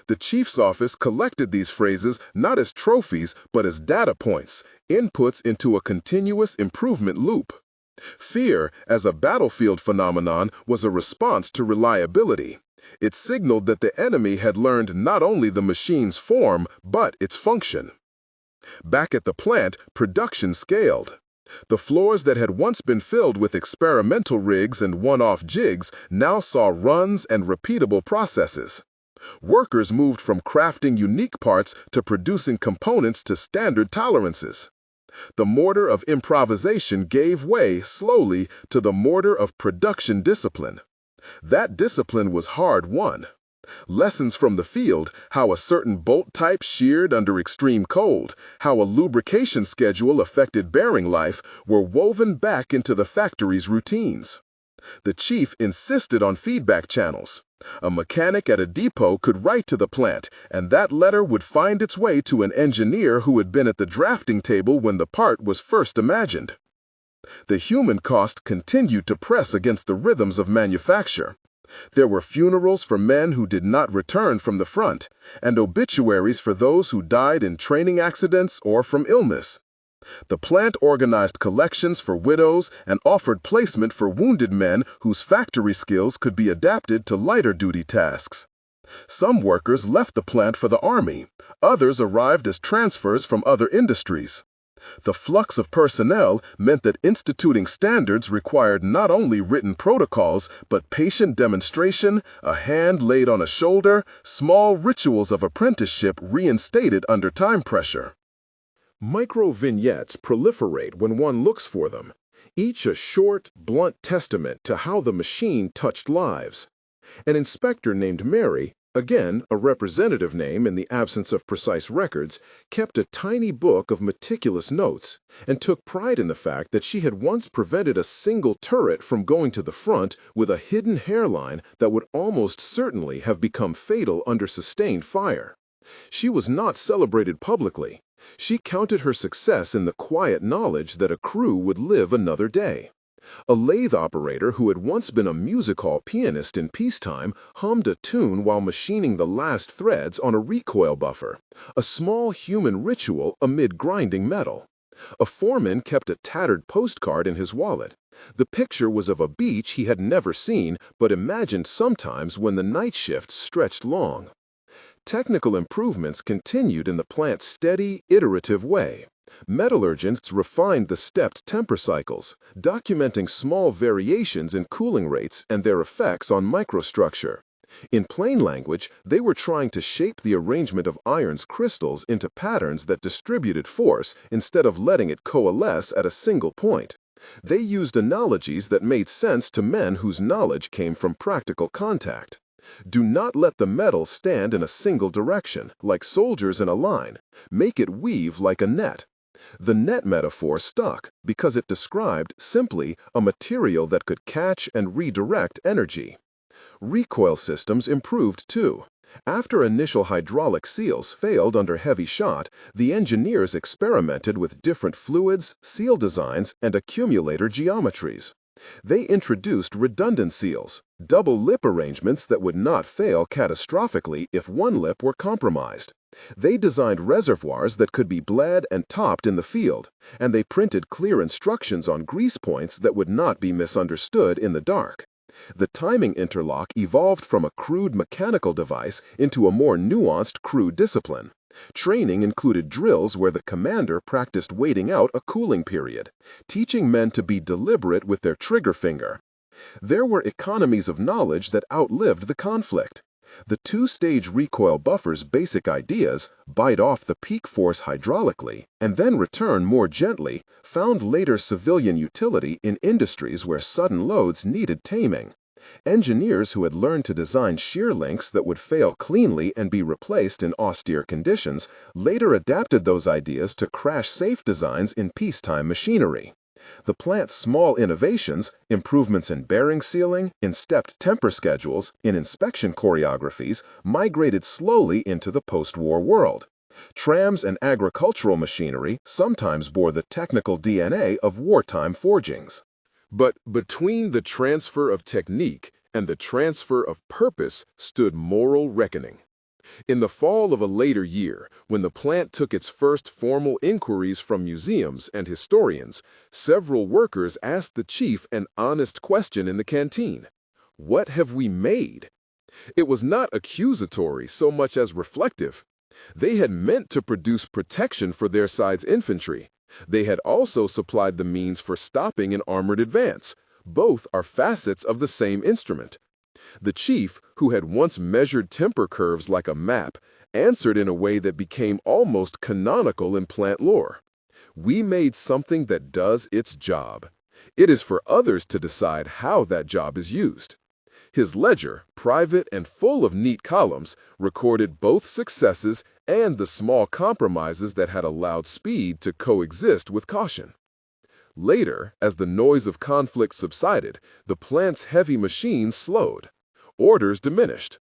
The chief's office collected these phrases not as trophies but as data points, inputs into a continuous improvement loop. Fear, as a battlefield phenomenon, was a response to reliability. It signaled that the enemy had learned not only the machine's form, but its function. Back at the plant, production scaled. The floors that had once been filled with experimental rigs and one-off jigs now saw runs and repeatable processes. Workers moved from crafting unique parts to producing components to standard tolerances. The mortar of improvisation gave way, slowly, to the mortar of production discipline. That discipline was hard-won. Lessons from the field, how a certain bolt type sheared under extreme cold, how a lubrication schedule affected bearing life, were woven back into the factory's routines. The chief insisted on feedback channels. A mechanic at a depot could write to the plant, and that letter would find its way to an engineer who had been at the drafting table when the part was first imagined. The human cost continued to press against the rhythms of manufacture. There were funerals for men who did not return from the front, and obituaries for those who died in training accidents or from illness. The plant organized collections for widows and offered placement for wounded men whose factory skills could be adapted to lighter-duty tasks. Some workers left the plant for the army. Others arrived as transfers from other industries. The flux of personnel meant that instituting standards required not only written protocols, but patient demonstration, a hand laid on a shoulder, small rituals of apprenticeship reinstated under time pressure. Micro-vignettes proliferate when one looks for them, each a short, blunt testament to how the machine touched lives. An inspector named Mary, again a representative name in the absence of precise records, kept a tiny book of meticulous notes and took pride in the fact that she had once prevented a single turret from going to the front with a hidden hairline that would almost certainly have become fatal under sustained fire. She was not celebrated publicly. She counted her success in the quiet knowledge that a crew would live another day. A lathe operator who had once been a music hall pianist in peacetime hummed a tune while machining the last threads on a recoil buffer, a small human ritual amid grinding metal. A foreman kept a tattered postcard in his wallet. The picture was of a beach he had never seen but imagined sometimes when the night shifts stretched long. Technical improvements continued in the plant's steady, iterative way. Metallurgists refined the stepped temper cycles, documenting small variations in cooling rates and their effects on microstructure. In plain language, they were trying to shape the arrangement of iron's crystals into patterns that distributed force instead of letting it coalesce at a single point. They used analogies that made sense to men whose knowledge came from practical contact. Do not let the metal stand in a single direction, like soldiers in a line. Make it weave like a net. The net metaphor stuck because it described, simply, a material that could catch and redirect energy. Recoil systems improved too. After initial hydraulic seals failed under heavy shot, the engineers experimented with different fluids, seal designs, and accumulator geometries. They introduced redundant seals, double lip arrangements that would not fail catastrophically if one lip were compromised. They designed reservoirs that could be bled and topped in the field, and they printed clear instructions on grease points that would not be misunderstood in the dark. The timing interlock evolved from a crude mechanical device into a more nuanced crew discipline. Training included drills where the commander practiced waiting out a cooling period, teaching men to be deliberate with their trigger finger. There were economies of knowledge that outlived the conflict. The two-stage recoil buffer's basic ideas, bite off the peak force hydraulically and then return more gently, found later civilian utility in industries where sudden loads needed taming. Engineers who had learned to design shear links that would fail cleanly and be replaced in austere conditions later adapted those ideas to crash-safe designs in peacetime machinery. The plant's small innovations, improvements in bearing sealing, in stepped temper schedules, in inspection choreographies, migrated slowly into the post-war world. Trams and agricultural machinery sometimes bore the technical DNA of wartime forgings. But between the transfer of technique and the transfer of purpose stood moral reckoning. In the fall of a later year, when the plant took its first formal inquiries from museums and historians, several workers asked the chief an honest question in the canteen. What have we made? It was not accusatory so much as reflective. They had meant to produce protection for their side's infantry. They had also supplied the means for stopping an armored advance. Both are facets of the same instrument. The chief, who had once measured temper curves like a map, answered in a way that became almost canonical in plant lore. We made something that does its job. It is for others to decide how that job is used. His ledger, private and full of neat columns, recorded both successes and the small compromises that had allowed speed to coexist with caution. Later, as the noise of conflict subsided, the plant's heavy machines slowed. Orders diminished.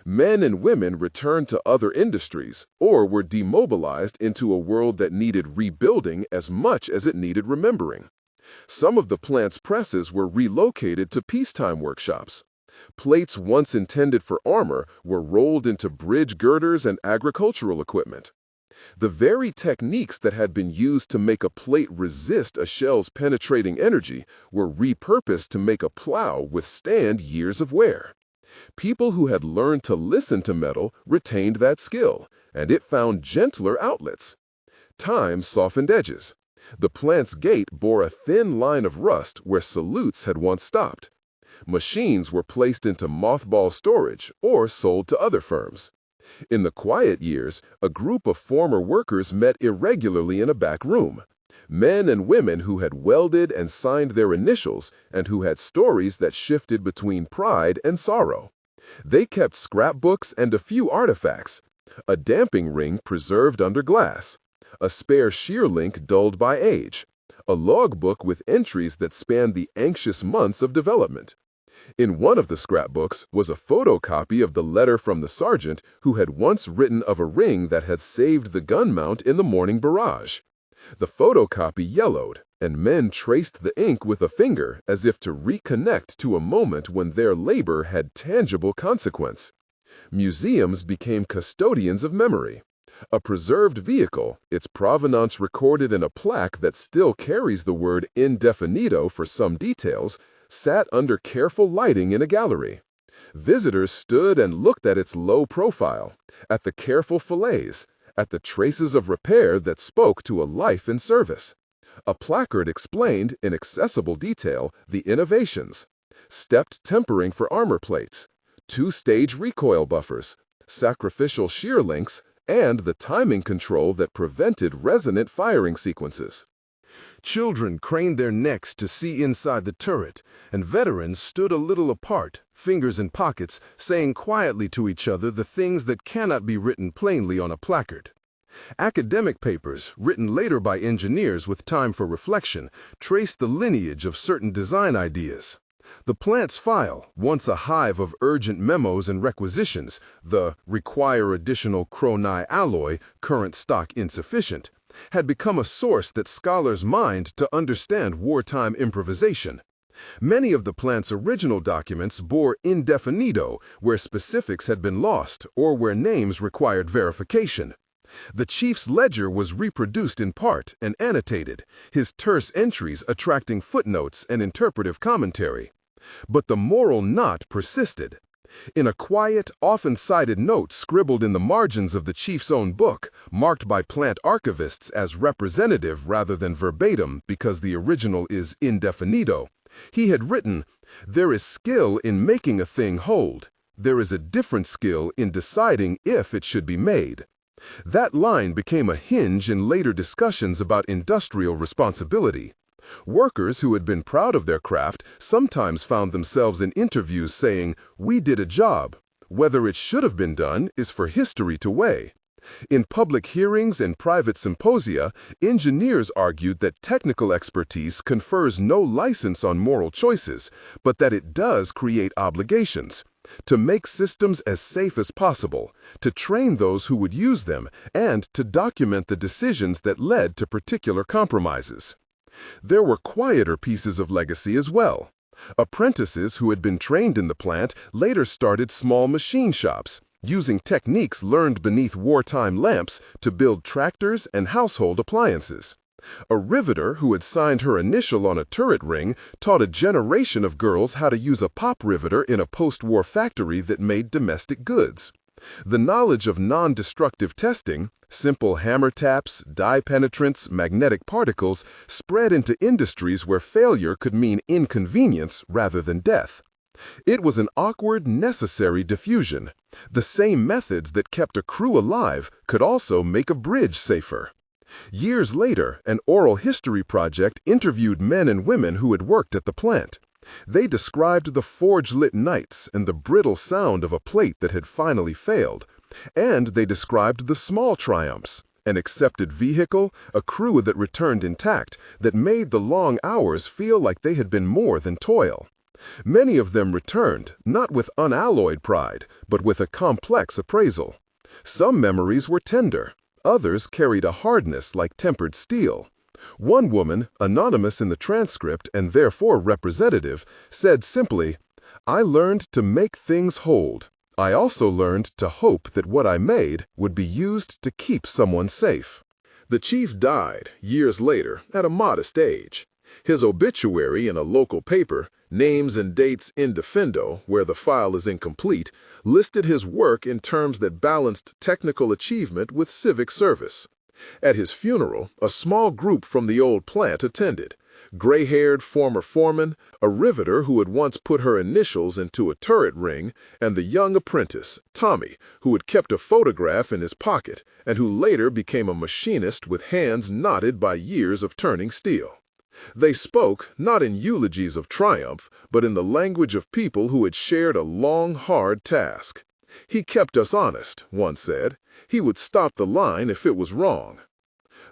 Men and women returned to other industries or were demobilized into a world that needed rebuilding as much as it needed remembering. Some of the plant's presses were relocated to peacetime workshops. Plates once intended for armor were rolled into bridge girders and agricultural equipment. The very techniques that had been used to make a plate resist a shell's penetrating energy were repurposed to make a plow withstand years of wear. People who had learned to listen to metal retained that skill, and it found gentler outlets. Time softened edges. The plant's gate bore a thin line of rust where salutes had once stopped. Machines were placed into mothball storage or sold to other firms. In the quiet years, a group of former workers met irregularly in a back room. Men and women who had welded and signed their initials and who had stories that shifted between pride and sorrow. They kept scrapbooks and a few artifacts: a damping ring preserved under glass, a spare shear link dulled by age, a logbook with entries that spanned the anxious months of development. In one of the scrapbooks was a photocopy of the letter from the sergeant who had once written of a ring that had saved the gun mount in the morning barrage. The photocopy yellowed, and men traced the ink with a finger as if to reconnect to a moment when their labor had tangible consequence. Museums became custodians of memory. A preserved vehicle, its provenance recorded in a plaque that still carries the word indefinito for some details, sat under careful lighting in a gallery. Visitors stood and looked at its low profile, at the careful fillets, at the traces of repair that spoke to a life in service. A placard explained, in accessible detail, the innovations: stepped tempering for armor plates, two-stage recoil buffers, sacrificial shear links, and the timing control that prevented resonant firing sequences. Children craned their necks to see inside the turret, and veterans stood a little apart, fingers in pockets, saying quietly to each other the things that cannot be written plainly on a placard. Academic papers, written later by engineers with time for reflection, traced the lineage of certain design ideas. The plant's file, once a hive of urgent memos and requisitions, the require additional chromite alloy, current stock insufficient, had become a source that scholars mined to understand wartime improvisation. Many of the plant's original documents bore indefinito, where specifics had been lost or where names required verification. The chief's ledger was reproduced in part and annotated, his terse entries attracting footnotes and interpretive commentary. But the moral knot persisted. In a quiet, often cited note scribbled in the margins of the chief's own book, marked by plant archivists as representative rather than verbatim because the original is indefinito, he had written, "There is skill in making a thing hold. There is a different skill in deciding if it should be made." That line became a hinge in later discussions about industrial responsibility. Workers who had been proud of their craft sometimes found themselves in interviews saying, "We did a job. Whether it should have been done is for history to weigh." In public hearings and private symposia, engineers argued that technical expertise confers no license on moral choices, but that it does create obligations to make systems as safe as possible, to train those who would use them, and to document the decisions that led to particular compromises. There were quieter pieces of legacy as well. Apprentices who had been trained in the plant later started small machine shops, using techniques learned beneath wartime lamps to build tractors and household appliances. A riveter who had signed her initial on a turret ring taught a generation of girls how to use a pop riveter in a post-war factory that made domestic goods. The knowledge of non-destructive testing, simple hammer taps, dye penetrants, magnetic particles, spread into industries where failure could mean inconvenience rather than death. It was an awkward, necessary diffusion. The same methods that kept a crew alive could also make a bridge safer. Years later, an oral history project interviewed men and women who had worked at the plant. They described the forge-lit nights and the brittle sound of a plate that had finally failed. And they described the small triumphs, an accepted vehicle, a crew that returned intact, that made the long hours feel like they had been more than toil. Many of them returned, not with unalloyed pride, but with a complex appraisal. Some memories were tender. Others carried a hardness like tempered steel. One woman, anonymous in the transcript and therefore representative, said simply, "I learned to make things hold. I also learned to hope that what I made would be used to keep someone safe." The chief died years later at a modest age. His obituary in a local paper, names and dates in defendo, where the file is incomplete, listed his work in terms that balanced technical achievement with civic service. At his funeral, a small group from the old plant attended. Gray-haired former foreman, a riveter who had once put her initials into a turret ring, and the young apprentice, Tommy, who had kept a photograph in his pocket and who later became a machinist with hands knotted by years of turning steel. They spoke not in eulogies of triumph, but in the language of people who had shared a long, hard task. "He kept us honest," one said. "He would stop the line if it was wrong."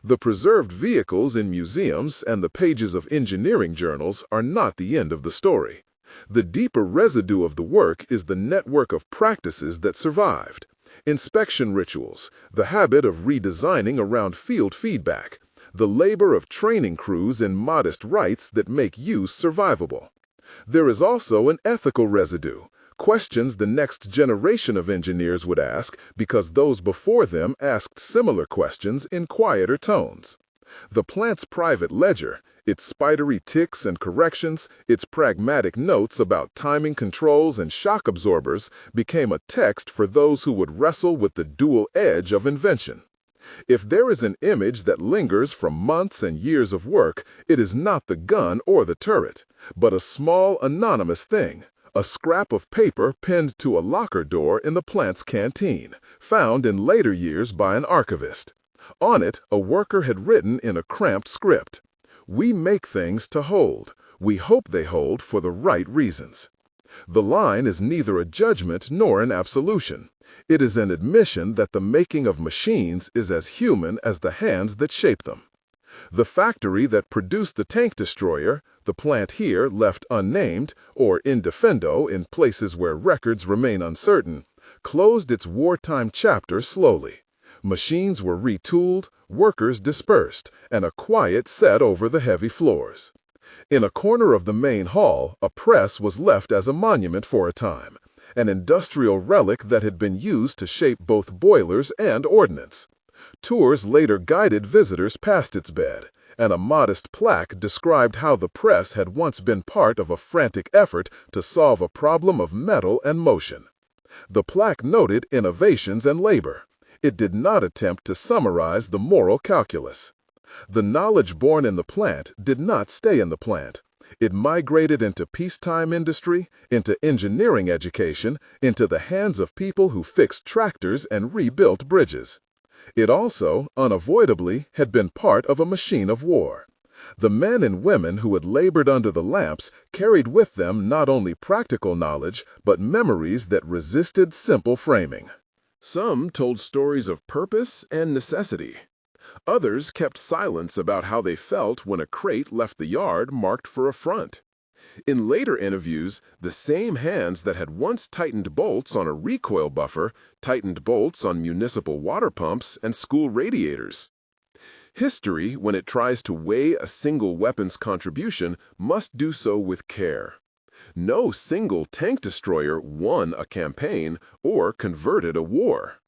The preserved vehicles in museums and the pages of engineering journals are not the end of the story. The deeper residue of the work is the network of practices that survived. Inspection rituals, the habit of redesigning around field feedback, the labor of training crews in modest rites that make use survivable. There is also an ethical residue, questions the next generation of engineers would ask because those before them asked similar questions in quieter tones. The plant's private ledger, its spidery ticks and corrections, its pragmatic notes about timing controls and shock absorbers became a text for those who would wrestle with the dual edge of invention. If there is an image that lingers from months and years of work, it is not the gun or the turret, but a small anonymous thing, a scrap of paper pinned to a locker door in the plant's canteen, found in later years by an archivist. On it, a worker had written in a cramped script, "We make things to hold. We hope they hold for the right reasons." The line is neither a judgment nor an absolution. It is an admission that the making of machines is as human as the hands that shape them. The factory that produced the tank destroyer, the plant here left unnamed, or in defendo in places where records remain uncertain, closed its wartime chapter slowly. Machines were retooled, workers dispersed, and a quiet set over the heavy floors. In a corner of the main hall, a press was left as a monument for a time, an industrial relic that had been used to shape both boilers and ordnance. Tours later guided visitors past its bed, and a modest plaque described how the press had once been part of a frantic effort to solve a problem of metal and motion. The plaque noted innovations and labor. It did not attempt to summarize the moral calculus. The knowledge born in the plant did not stay in the plant. It migrated into peacetime industry, into engineering education, into the hands of people who fixed tractors and rebuilt bridges. It also, unavoidably, had been part of a machine of war. The men and women who had labored under the lamps carried with them not only practical knowledge, but memories that resisted simple framing. Some told stories of purpose and necessity. Others kept silence about how they felt when a crate left the yard marked for a front. In later interviews, the same hands that had once tightened bolts on a recoil buffer tightened bolts on municipal water pumps and school radiators. History, when it tries to weigh a single weapon's contribution, must do so with care. No single tank destroyer won a campaign or converted a war.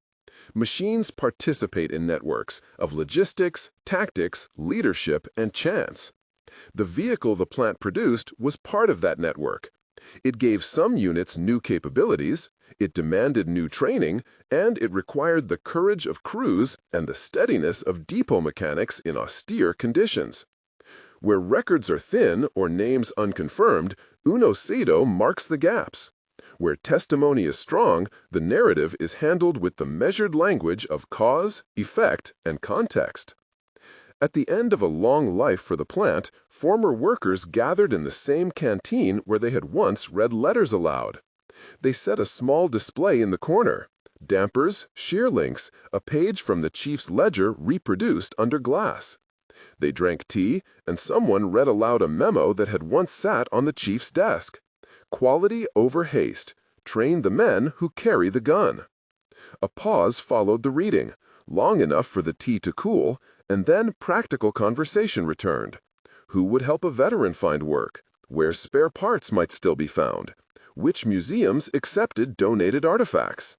Machines participate in networks of logistics, tactics, leadership, and chance. The vehicle the plant produced was part of that network. It gave some units new capabilities, it demanded new training, and it required the courage of crews and the steadiness of depot mechanics in austere conditions. Where records are thin or names unconfirmed, Untold marks the gaps. Where testimony is strong, the narrative is handled with the measured language of cause, effect, and context. At the end of a long life for the plant, former workers gathered in the same canteen where they had once read letters aloud. They set a small display in the corner. Dampers, shear links, a page from the chief's ledger reproduced under glass. They drank tea, and someone read aloud a memo that had once sat on the chief's desk. Quality over haste. Train the men who carry the gun. A pause followed the reading, long enough for the tea to cool, and then practical conversation returned. Who would help a veteran find work? Where spare parts might still be found? Which museums accepted donated artifacts?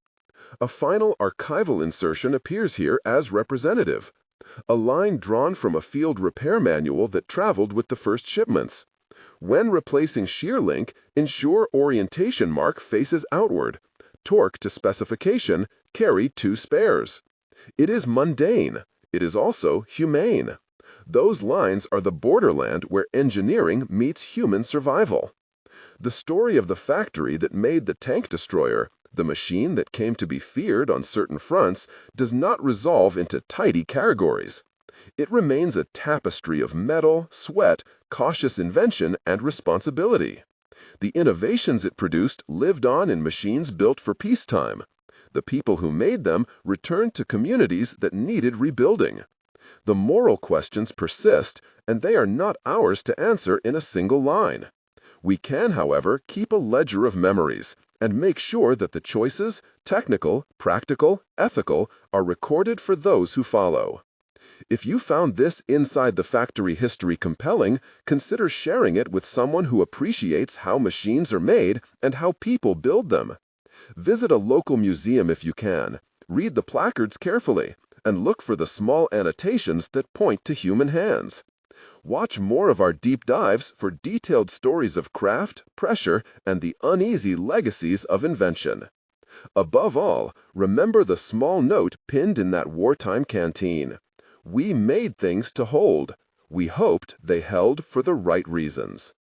A final archival insertion appears here as representative. A line drawn from a field repair manual that traveled with the first shipments. When replacing shear link, ensure orientation mark faces outward. Torque to specification, carry 2 spares. It is mundane. It is also humane. Those lines are the borderland where engineering meets human survival. The story of the factory that made the tank destroyer, the machine that came to be feared on certain fronts, does not resolve into tidy categories. It remains a tapestry of metal, sweat, cautious invention, and responsibility. The innovations it produced lived on in machines built for peacetime. The people who made them returned to communities that needed rebuilding. The moral questions persist, and they are not ours to answer in a single line. We can, however, keep a ledger of memories and make sure that the choices, technical, practical, ethical, are recorded for those who follow. If you found this Inside the Factory history compelling, consider sharing it with someone who appreciates how machines are made and how people build them. Visit a local museum if you can, read the placards carefully, and look for the small annotations that point to human hands. Watch more of our deep dives for detailed stories of craft, pressure, and the uneasy legacies of invention. Above all, remember the small note pinned in that wartime canteen. We made things to hold. We hoped they held for the right reasons.